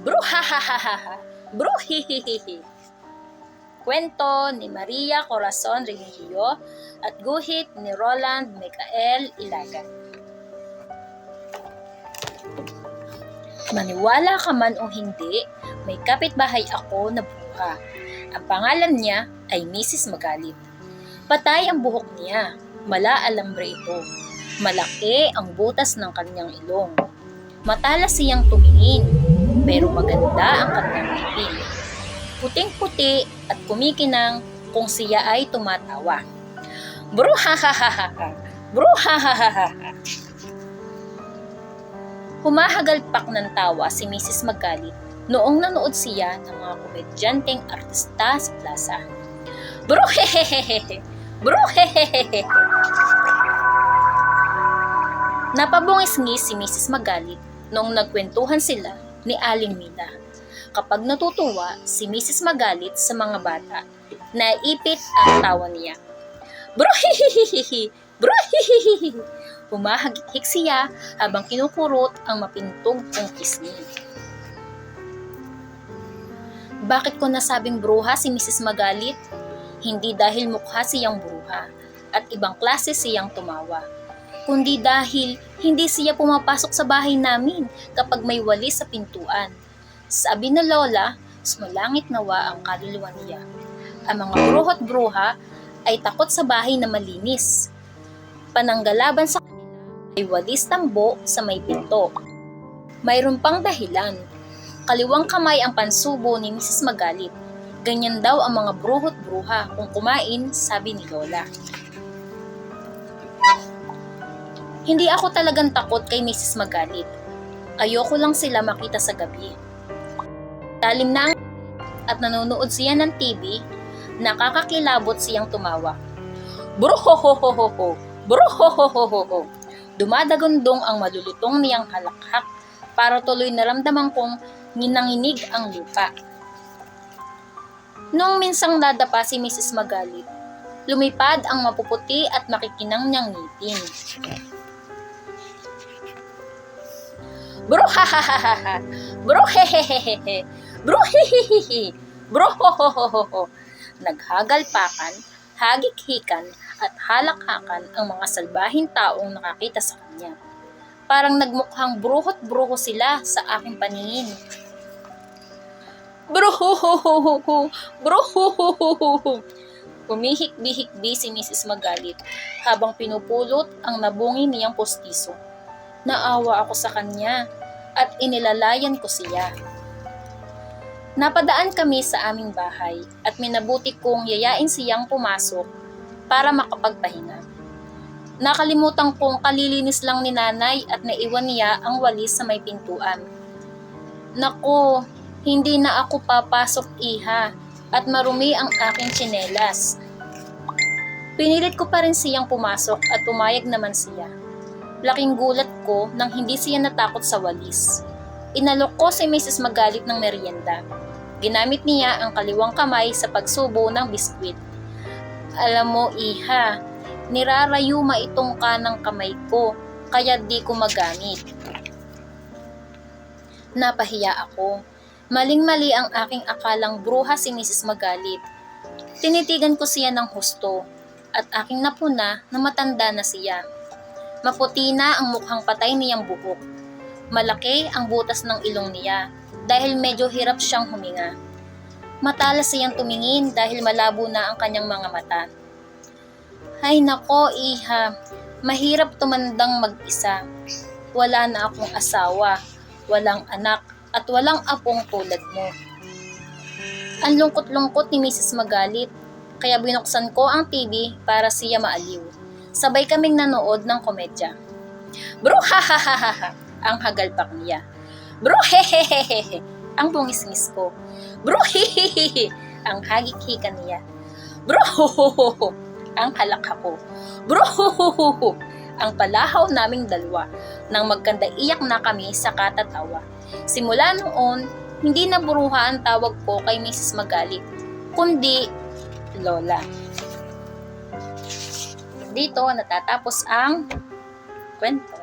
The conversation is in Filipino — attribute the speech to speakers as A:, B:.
A: Bruhahahaha, bruhihihihi. Kwento ni Maria Corazon Remigio at guhit ni Roland Micael Ilagan. Maniwala ka man o hindi, may kapitbahay ako na bruha. Ang pangalan niya ay Mrs. Magalit. Patay ang buhok niya, mala-alambre ito. Malaki ang butas ng kanyang ilong. Matalas siyang tumingin, pero maganda ang kanyang ngipin. Puting-puti at kumikinang kung siya ay tumatawa. Bruhahahaha! Bruhahahaha! Humahagalpak ng tawa si Mrs. Magalit noong nanood siya ng mga komedyanteng artista sa plaza. Bruhehehehe! Bruhehehehe! Napabungis-ngis si Mrs. Magalit noong nagkwentuhan sila ni Aling Mila. Kapag natutuwa si Mrs. Magalit sa mga bata, naipit ang tawa niya. Bruhihihihi! Bruhihihihi! Humahagik siya habang kinukurot ang mapintog kong pisngi. Bakit ko nasabing bruha si Mrs. Magalit? Hindi dahil mukha siyang bruha at ibang klase siyang tumawa, kundi dahil hindi siya pumapasok sa bahay namin kapag may walis sa pintuan. Sabi na Lola, sumalangit nawa ang kaluluwa niya. Ang mga bruho't bruha ay takot sa bahay na malinis. Pananggalaban sa kanila ay walis tambo sa may pinto. Mayroon pang dahilan. Kaliwang kamay ang pansubo ni Mrs. Magalit. Ganyan daw ang mga bruho't bruha kung kumain, sabi ni Lola. Hindi ako talagang takot kay Mrs. Magalit. Ayoko lang sila makita sa gabi. Talim na ang at nanonood siya ng TV, nakakakilabot siyang tumawa. Bruhohohoho! Bruhohohoho! Dumadagundong ang malulutong niyang halakhak para tuloy naramdaman kong nginanginig ang lupa. Noong minsang dadapa si Mrs. Magalit, lumipad ang mapuputi at makikinang niyang ngipin. Bruhahahaha! Bruhehehehe! Bruhihihihi! Bruhohohoho! Naghagalpakan, hagikhikan at halakhakan ang mga salbahing taong nakakita sa kanya. Parang nagmukhang bruho't bruho sila sa aking paningin. Bruhuhuhuhu! Bruhuhuhuhu! Humihikbi-hikbi si Mrs. Magalit habang pinupulot ang nabungi niyang postiso. Naawa ako sa kanya at inilalayan ko siya. Napadaan kami sa aming bahay at minabuti kong yayain siyang pumasok para makapagpahinga. Nakalimutan kong kalilinis lang ni nanay at naiwan niya ang walis sa may pintuan. Naku, hindi na ako papasok, iha, at marumi ang aking tsinelas. Pinilit ko pa rin siyang pumasok at pumayag naman siya. Laking gulat ko nang hindi siya natakot sa walis. Inalok ko si Mrs. Magalit ng merienda. Ginamit niya ang kaliwang kamay sa pagsubo ng biskwit. Alam mo, iha, nirarayuma itong kanang kamay ko, kaya di ko magamit. Napahiya ako. Maling-mali ang aking akalang bruha si Mrs. Magalit. Tinitigan ko siya ng husto at aking napuna na matanda na siya. Maputi na ang mukhang patay niyang buhok. Malaki ang butas ng ilong niya dahil medyo hirap siyang huminga. Matalas siyang tumingin dahil malabo na ang kanyang mga mata. Ay nako, iha, mahirap tumandang mag-isa. Wala na akong asawa, walang anak, at walang apong tulad mo. Ang lungkot-lungkot ni Mrs. Magalit, kaya binuksan ko ang TV para siya maaliw. Sabay kaming nanood ng komedya. Bruhahahaha! Ang hagalpak niya. Bruhehehehe! Ang bungis-ngis ko. Bruhihihihi! Ang hagikhikan niya. Bruhuhuhuhu! Ang halakha ko. Bruhuhuhuhu! Ang palahaw naming dalawa nang magkandaiyak na kami sa katatawa. Simula noon, hindi na bruha ang tawag ko kay Mrs. Magalit, kundi Lola. Dito natatapos ang kwento.